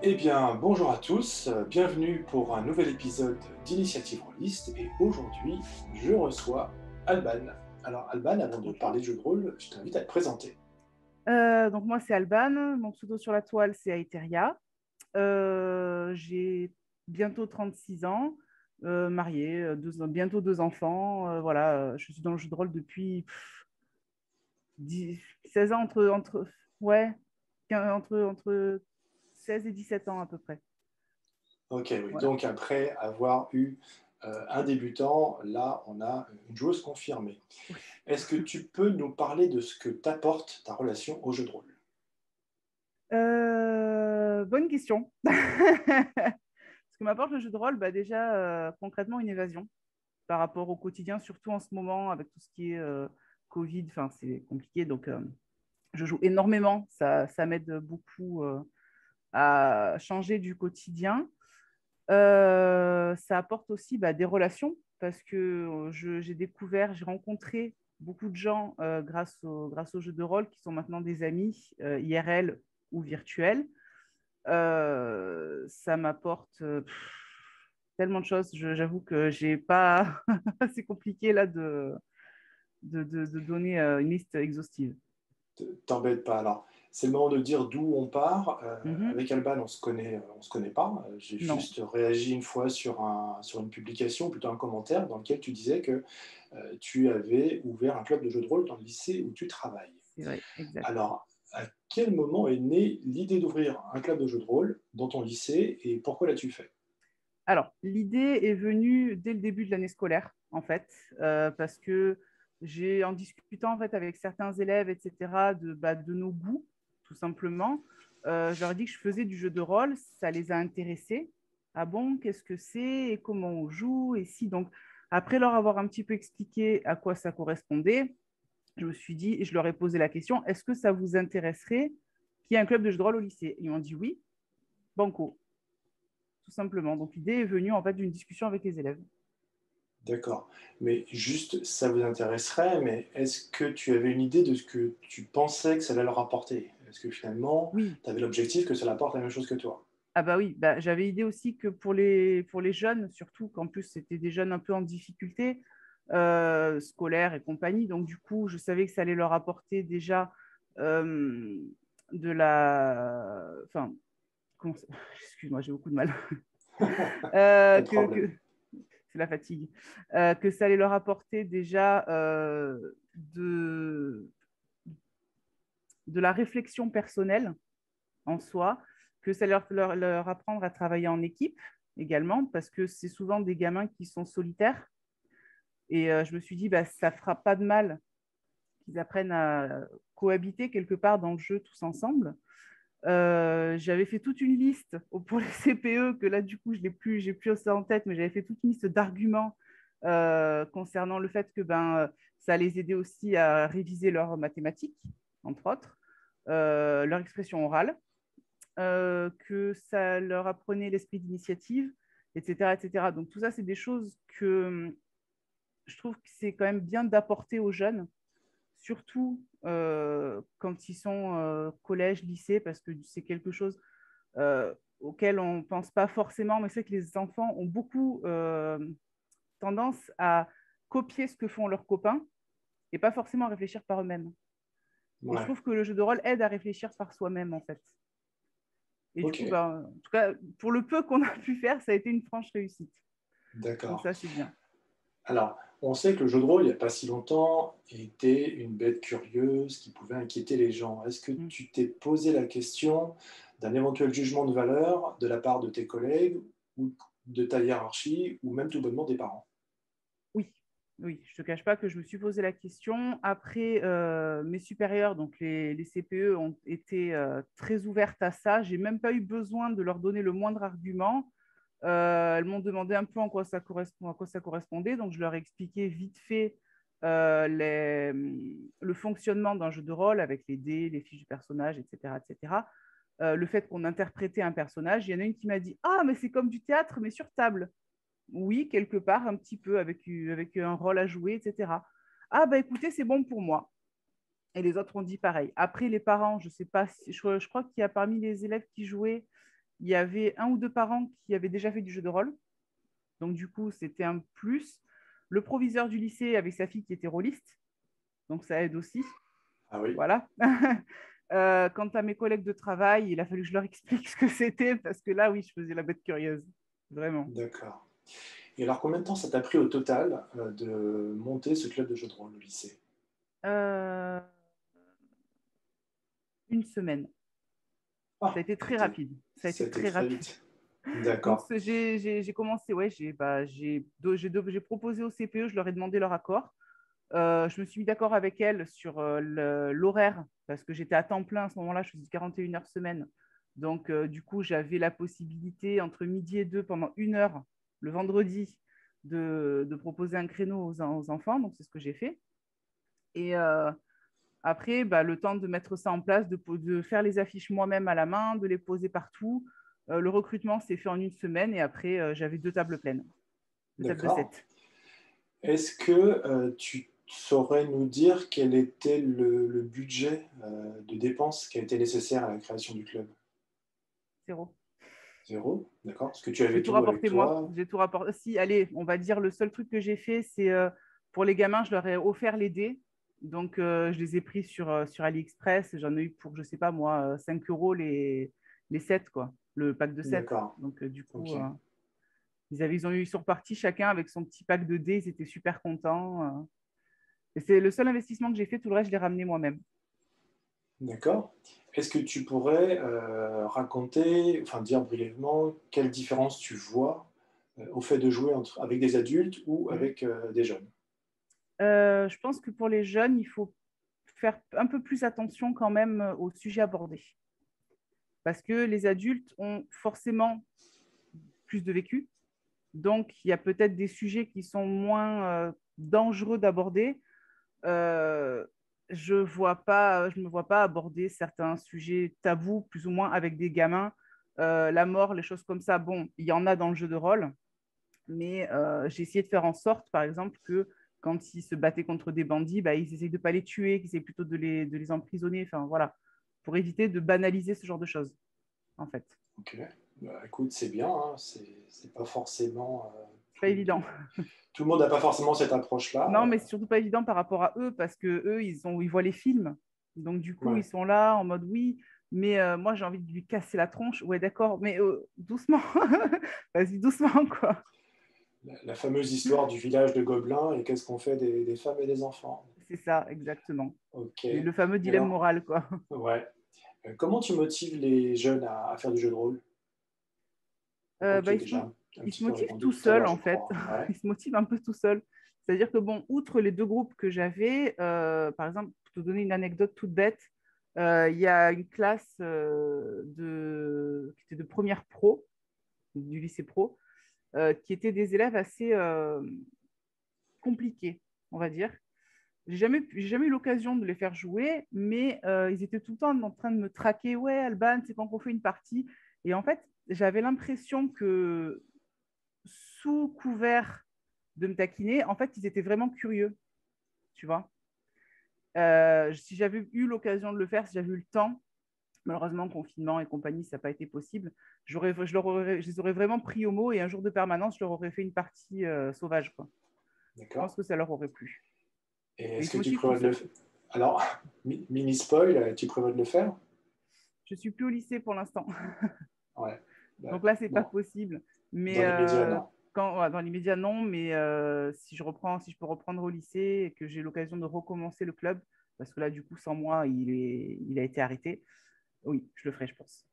Eh bien, bonjour à tous, bienvenue pour un nouvel épisode d'Initiative Rolliste et aujourd'hui, je reçois Alban. Alors Alban, avant de Bonjour. parler de jeu de rôle, je t'invite à te présenter. Donc moi, c'est Alban. Mon pseudo sur la toile, c'est Aeteria. J'ai bientôt 36 ans, mariée, bientôt deux enfants. Voilà, je suis dans le jeu de rôle depuis 16 ans, ouais, entre 16 et 17 ans à peu près. Ok, oui, Voilà. donc après avoir eu un débutant, là on a une joueuse confirmée. Oui. Est-ce que tu peux nous parler de ce que t'apporte ta relation au jeu de rôle? Bonne question. Ce que m'apporte le jeu de rôle, bah déjà, concrètement, une évasion par rapport au quotidien, surtout en ce moment avec tout ce qui est Covid, enfin, c'est compliqué. Donc, je joue énormément. Ça m'aide beaucoup à changer du quotidien. Ça apporte aussi bah, des relations parce que j'ai rencontré beaucoup de gens grâce aux jeux de rôle qui sont maintenant des amis IRL ou virtuels. Ça m'apporte tellement de choses. J'avoue que j'ai pas. C'est compliqué là de donner une liste exhaustive. T'embête pas. Alors, c'est le moment de dire d'où on part. Mhm. Avec Alban, on se connaît pas. J'ai Non, juste réagi une fois sur une publication, plutôt un commentaire, dans lequel tu disais que tu avais ouvert un club de jeux de rôle dans le lycée où tu travailles. c'est vrai, exact. Alors, à quel moment est née l'idée d'ouvrir un club de jeux de rôle dans ton lycée et pourquoi l'as-tu fait? Alors, l'idée est venue dès le début de l'année scolaire, en fait, parce que en discutant en fait avec certains élèves, etc., de nos goûts, tout simplement, je leur ai dit que je faisais du jeu de rôle, ça les a intéressés. Ah bon, qu'est-ce que c'est et comment on joue et si donc après leur avoir un petit peu expliqué à quoi ça correspondait, je me suis dit et je leur ai posé la question, est-ce que ça vous intéresserait qu'il y ait un club de jeu de rôle au lycée? Ils m'ont dit oui, banco, tout simplement. Donc l'idée est venue en fait d'une discussion avec les élèves. D'accord. Mais juste, ça vous intéresserait, mais est-ce que tu avais une idée de ce que tu pensais que ça allait leur apporter? Est-ce que finalement, Oui, tu avais l'objectif que ça leur apporte la même chose que toi? ah bah oui, bah, j'avais idée aussi que pour les jeunes, surtout qu'en plus c'était des jeunes un peu en difficulté scolaire et compagnie, donc du coup je savais que ça allait leur apporter déjà euh, de la... Enfin, excuse-moi, j'ai beaucoup de mal. Pas de Que problème. c'est la fatigue. Que ça allait leur apporter déjà de la réflexion personnelle en soi, que ça leur apprendre à travailler en équipe également, parce que c'est souvent des gamins qui sont solitaires. Et je me suis dit, bah, ça fera pas de mal qu'ils apprennent à cohabiter quelque part dans le jeu tous ensemble. J'avais fait toute une liste pour les CPE, que là, du coup, j'ai plus ça en tête, mais j'avais fait toute une liste d'arguments concernant le fait que ça les aidait aussi à réviser leurs mathématiques, entre autres, leur expression orale, que ça leur apprenait l'esprit d'initiative, etc., etc. Donc tout ça, c'est des choses que je trouve que c'est quand même bien d'apporter aux jeunes, surtout quand ils sont collège, lycée, parce que c'est quelque chose auquel on ne pense pas forcément, mais c'est que les enfants ont beaucoup tendance à copier ce que font leurs copains et pas forcément à réfléchir par eux-mêmes. Et je Ouais, trouve que le jeu de rôle aide à réfléchir par soi-même, en fait. Et du ok, coup, bah, en tout cas, pour le peu qu'on a pu faire, ça a été une franche réussite. Donc d'accord. ça, c'est bien. Alors, on sait que le jeu de rôle, il n'y a pas si longtemps, était une bête curieuse qui pouvait inquiéter les gens. Est-ce que Mm. tu t'es posé la question d'un éventuel jugement de valeur de la part de tes collègues ou de ta hiérarchie ou même tout bonnement des parents? Oui, oui, je ne te cache pas que je me suis posé la question. Après, mes supérieurs, donc les CPE, ont été très ouvertes à ça. J'ai même pas eu besoin de leur donner le moindre argument. Elles m'ont demandé un peu en quoi ça correspond, à quoi ça correspondait. Donc, je leur ai expliqué vite fait le fonctionnement d'un jeu de rôle avec les dés, les fiches du personnage, etc., etc. Le fait qu'on interprétait un personnage. Il y en a une qui m'a dit, ah, mais c'est comme du théâtre, mais sur table. Oui, quelque part, un petit peu, avec un rôle à jouer, etc. Ah, bah écoutez, c'est bon pour moi. Et les autres ont dit pareil. Après, les parents, je sais pas, je crois qu'il y a parmi les élèves qui jouaient, il y avait un ou deux parents qui avaient déjà fait du jeu de rôle. Donc, du coup, c'était un plus. Le proviseur du lycée avait sa fille qui était rôliste. Donc, ça aide aussi. Ah oui, Voilà. Quant à mes collègues de travail, il a fallu que je leur explique ce que c'était parce que là, oui, je faisais la bête curieuse. Vraiment. d'accord. Et alors, combien de temps ça t'a pris au total de monter ce club de jeux de rôle au lycée? Euh, une semaine. Ça a Ah, été très rapide. Ça a ça été a été très très rapide. vite. Donc, D'accord, j'ai commencé, ouais, j'ai proposé au CPE, je leur ai demandé leur accord. Je me suis mis d'accord avec elle sur l'horaire parce que j'étais à temps plein à ce moment-là, je faisais 41 heures semaine. Donc, du coup, j'avais la possibilité entre midi et deux pendant 1 heure le vendredi de proposer un créneau aux enfants. Donc, c'est ce que j'ai fait. Et après, bah, le temps de mettre ça en place, de faire les affiches moi-même à la main, de les poser partout. Le recrutement s'est fait en une semaine et après, j'avais 2 tables pleines, 2 tables de d'accord. 7. Est-ce que tu saurais nous dire quel était le budget de dépenses qui a été nécessaire à la création du club? 0. Zéro, d'accord. Est-ce que tu avais J'ai tout tout avec rapporté moi. toi? J'ai tout rapporté. Si, allez, on va dire le seul truc que j'ai fait, c'est pour les gamins, je leur ai offert les dés. Donc, je les ai pris sur AliExpress. J'en ai eu pour, je sais pas moi, 5 euros les 7, quoi. Le pack de 7. D'accord, Donc, du coup, ok. ils sont repartis chacun avec son petit pack de dés. Ils étaient super contents. Et c'est le seul investissement que j'ai fait. Tout le reste, je l'ai ramené moi-même. D'accord. Est-ce que tu pourrais raconter, enfin dire brièvement, quelle différence tu vois au fait de jouer avec des adultes ou Mhm. avec des jeunes? Je pense que pour les jeunes, il faut faire un peu plus attention quand même au sujet abordé. Parce que les adultes ont forcément plus de vécu. Donc, il y a peut-être des sujets qui sont moins dangereux d'aborder. Euh, je me vois pas aborder certains sujets tabous, plus ou moins, avec des gamins. La mort, les choses comme ça, bon, il y en a dans le jeu de rôle, mais j'ai essayé de faire en sorte, par exemple, que quand ils se battaient contre des bandits, bah, ils essayent de ne pas les tuer, qu'ils essayent plutôt de les emprisonner, enfin voilà, pour éviter de banaliser ce genre de choses, en fait. Ok. Bah, écoute, c'est bien, hein, c'est pas forcément C'est pas évident. tout le monde n'a pas forcément cette approche-là. Non, mais c'est surtout pas évident par rapport à eux parce que eux, ils voient les films. Donc, du coup, ils Ouais. sont là en mode oui, mais moi, j'ai envie de lui casser la tronche. Ouais, d'accord, mais doucement. Vas-y, doucement, quoi. La fameuse histoire du village de Gobelins et qu'est-ce qu'on fait des femmes et des enfants. C'est ça, exactement. Ok. Le fameux Et dilemme alors, moral, quoi. ouais. Comment tu motives les jeunes à faire du jeu de rôle? Comme tu Bah, as déjà un ils se petit peu motivent répondu tout tout à seuls, l'heure, en je fait. crois. Ouais. Ils se motivent un peu tout seuls. C'est-à-dire que, bon, outre les 2 groupes que j'avais, par exemple, pour te donner une anecdote toute bête, il y a une classe qui était de première pro, du lycée pro, qui étaient des élèves assez compliqués, on va dire. J'ai jamais eu l'occasion de les faire jouer, mais ils étaient tout le temps en train de me traquer. Ouais, Alban, c'est quand on fait une partie. Et en fait, j'avais l'impression que sous couvert de me taquiner, en fait, ils étaient vraiment curieux, tu vois. Si j'avais eu l'occasion de le faire, si j'avais eu le temps, malheureusement, confinement et compagnie, ça n'a pas été possible, je les aurais vraiment pris au mot et un jour de permanence, je leur aurais fait une partie sauvage, quoi. Je D'accord. pense que ça leur aurait plu. Et Mais ils est-ce se que tu motivent tout prévois de le seuls. faire? Alors, mini spoil, tu prévois de le faire? Je suis plus au lycée pour l'instant. Ouais. Bah, Donc là, c'est pas non. possible. Mais Dans l'immédiat, non. ouais, dans l'immédiat, non. Mais si je peux reprendre au lycée et que j'ai l'occasion de recommencer le club, parce que là, du coup, sans moi, il a été arrêté. Oui, je le ferai, je pense.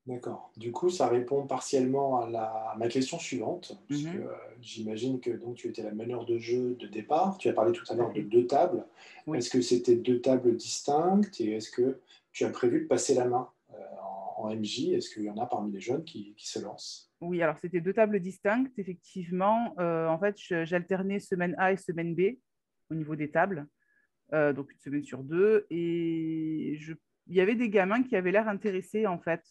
D'accord. Du coup, ça répond partiellement à ma question suivante, puisque Mhm, j'imagine que donc, tu étais la meneur de jeu de départ. Tu as parlé tout à tout à l'heure de fait. 2 tables. Oui. Est-ce que c'était 2 tables distinctes et est-ce que tu as prévu de passer la main en MJ? Est-ce qu'il y en a parmi les jeunes qui se lancent? Oui, alors c'était 2 tables distinctes, effectivement. En fait, j'alternais semaine A et semaine B au niveau des tables, donc une semaine sur deux. Et il y avait des gamins qui avaient l'air intéressés, en fait,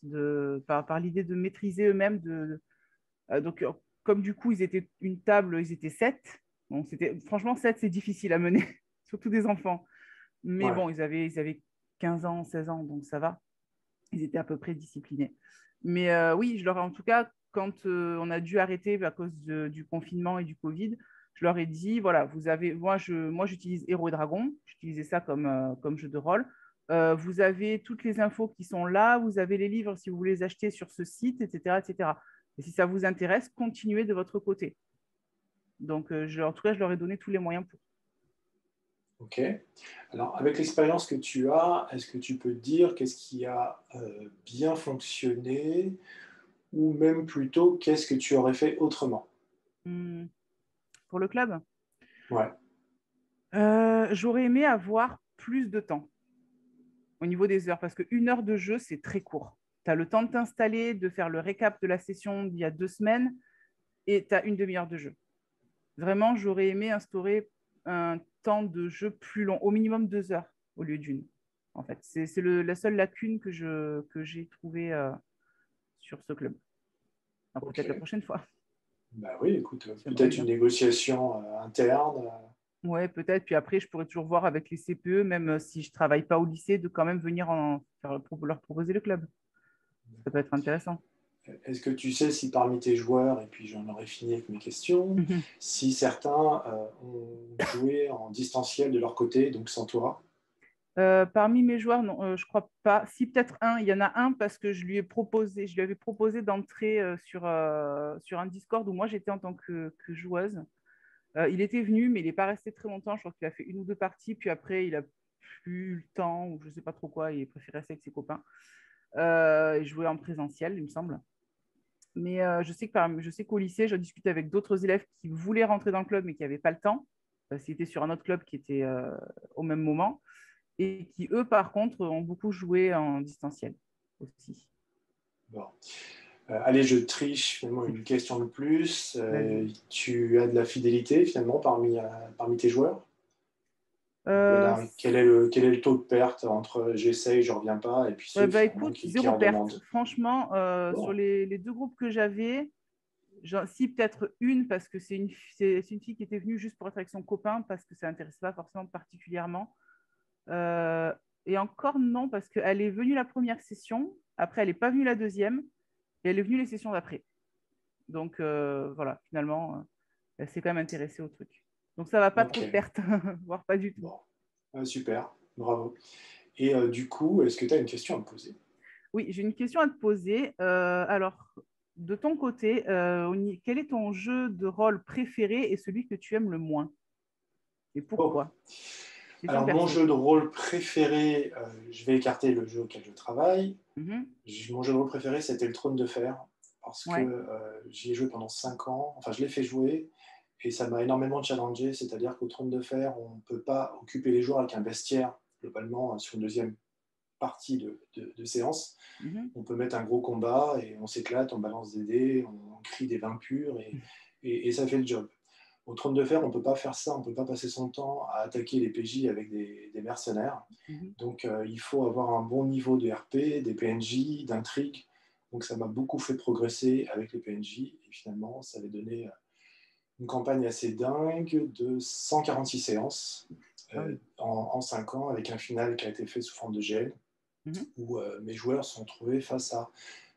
par l'idée de maîtriser eux-mêmes. Donc, comme du coup, ils étaient une table, ils étaient 7. Bon, franchement, 7, c'est difficile à mener, surtout des enfants. Mais Ouais, bon, ils avaient 15 ans, 16 ans, donc ça va. Ils étaient à peu près disciplinés. Mais oui, en tout cas, quand on a dû arrêter à cause du confinement et du Covid, je leur ai dit, voilà, moi j'utilise Héros et Dragons, j'utilisais ça comme jeu de rôle. Vous avez toutes les infos qui sont là, vous avez les livres si vous voulez les acheter sur ce site, etc., etc. Et si ça vous intéresse, continuez de votre côté. Donc, en tout cas, je leur ai donné tous les moyens pour. Ok. Alors, avec l'expérience que tu as, est-ce que tu peux dire qu'est-ce qui a bien fonctionné ou même plutôt qu'est-ce que tu aurais fait autrement? Pour le club, Ouais, j'aurais aimé avoir plus de temps au niveau des heures, parce qu'une heure de jeu, c'est très court. Tu as le temps de t'installer, de faire le récap de la session d'il y a 2 semaines, et tu as une demi-heure de jeu. Vraiment, j'aurais aimé instaurer un temps de jeu plus long, au minimum 2 heures au lieu d'une. En fait, c'est la seule lacune que j'ai trouvée sur ce club. Alors, peut-être la ok. prochaine fois. Bah oui, écoute, J'aimerais peut-être une bien. négociation interne. Ouais, peut-être. Puis après, je pourrais toujours voir avec les CPE, même si je ne travaille pas au lycée, de quand même venir leur proposer le club. Ça peut être intéressant. Est-ce que tu sais si parmi tes joueurs, et puis j'en aurais fini avec mes questions, Mhm. si certains ont joué en distanciel de leur côté, donc sans toi? Parmi mes joueurs, non, je crois pas. Si peut-être un, il y en a un parce que je lui avais proposé d'entrer sur un Discord où moi j'étais en tant que joueuse. Il était venu, mais il n'est pas resté très longtemps. Je crois qu'il a fait une ou deux parties, puis après il a plus eu le temps ou je sais pas trop quoi. Il préférait rester avec ses copains et jouer en présentiel, il me semble. Mais je sais qu'au lycée, je discutais avec d'autres élèves qui voulaient rentrer dans le club mais qui n'avaient pas le temps. C'était sur un autre club qui était au même moment et qui, eux, par contre, ont beaucoup joué en distanciel aussi. Bon. Allez, je triche finalement une question de plus. Vas-y. Tu as de la fidélité finalement parmi tes joueurs? Euh, Quel est le taux de perte entre j'essaye, je ne reviens pas, et puis ceux Bah finalement écoute, qui zéro en perte. demandent? Franchement, sur Bon, les deux groupes que j'avais, si peut-être une, parce que c'est une fille qui était venue juste pour être avec son copain, parce que ça n'intéressait pas forcément particulièrement. Euh, et encore non, parce qu'elle est venue la première session, après elle n'est pas venue la deuxième, et elle est venue les sessions d'après. Donc voilà, finalement, elle s'est quand même intéressée au truc. Donc ça va pas trop de ok, pertes, voire pas du tout. bon. Super, bravo. Et du coup, est-ce que tu as une question à me poser? Oui, j'ai une question à te poser. Alors, de ton côté, quel est ton jeu de rôle préféré et celui que tu aimes le moins? Et Oh. pourquoi? Question Alors, mon perso. jeu de rôle préféré, je vais écarter le jeu auquel je travaille. Mhm. Mon jeu de rôle préféré, c'était le Trône de Fer, parce que Ouais. j'y ai joué pendant 5 ans. Enfin, je l'ai fait jouer, et ça m'a énormément challengé. C'est-à-dire qu'au Trône de Fer, on ne peut pas occuper les joueurs avec un bestiaire, globalement, sur une deuxième partie de séance. Mhm. On peut mettre un gros combat, et on s'éclate, on balance des dés, on crie des vins purs, et ça fait le job. Au Trône de Fer, on ne peut pas faire ça, on ne peut pas passer son temps à attaquer les PJ avec des mercenaires. Mhm. Donc il faut avoir un bon niveau de RP, des PNJ, d'intrigue. Donc ça m'a beaucoup fait progresser avec les PNJ. Et finalement, ça avait donné une campagne assez dingue de 146 séances Ah oui. en 5 ans, avec un final qui a été fait sous forme de GL, Mhm. où mes joueurs se sont trouvés face à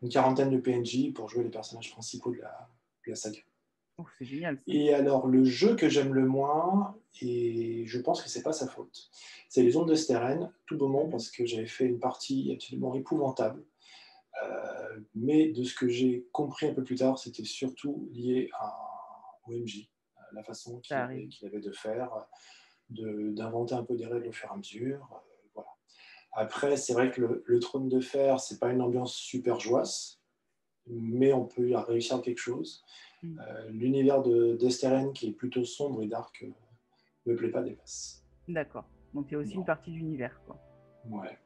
une quarantaine de PNJ pour jouer les personnages principaux de la saga. Oh, c'est génial ça. Et alors, le jeu que j'aime le moins, et je pense que c'est pas sa faute, c'est les Ondes de Steren, tout bonnement Mhm. parce que j'avais fait une partie absolument épouvantable. Mais de ce que j'ai compris un peu plus tard, c'était surtout lié au MJ, la façon Ça arrive. qu'il avait de faire, d'inventer un peu des règles au fur et à mesure. Voilà. Après, c'est vrai que le Trône de Fer, c'est pas une ambiance super joyeuse, mais on peut réussir quelque chose. Mhm. L'univers d'Esteren, qui est plutôt sombre et dark, me plaît pas des masses. D'accord. Donc il y a aussi une Non. partie d'univers, quoi. Ouais.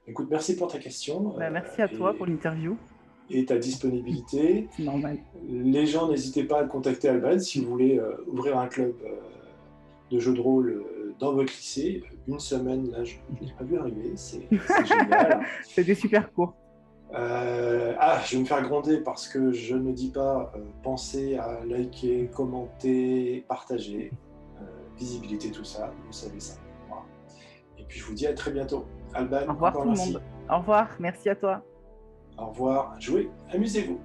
Écoute, merci pour ta question Bah, merci à toi pour l'interview. et ta disponibilité. C'est normal. Les gens, n'hésitez pas à contacter Alban si vous voulez ouvrir un club de jeux de rôle dans votre lycée. Une semaine, là, je ne l'ai pas vu arriver, c'est génial. C'était super court. Je vais me faire gronder parce que je ne dis pas pensez à liker, commenter, partager, visibilité, tout ça, vous savez ça. Voilà. Et puis je vous dis à très bientôt. Alban, Au revoir encore tout le merci. monde. Au revoir. Merci à toi. Au revoir, jouez, amusez-vous.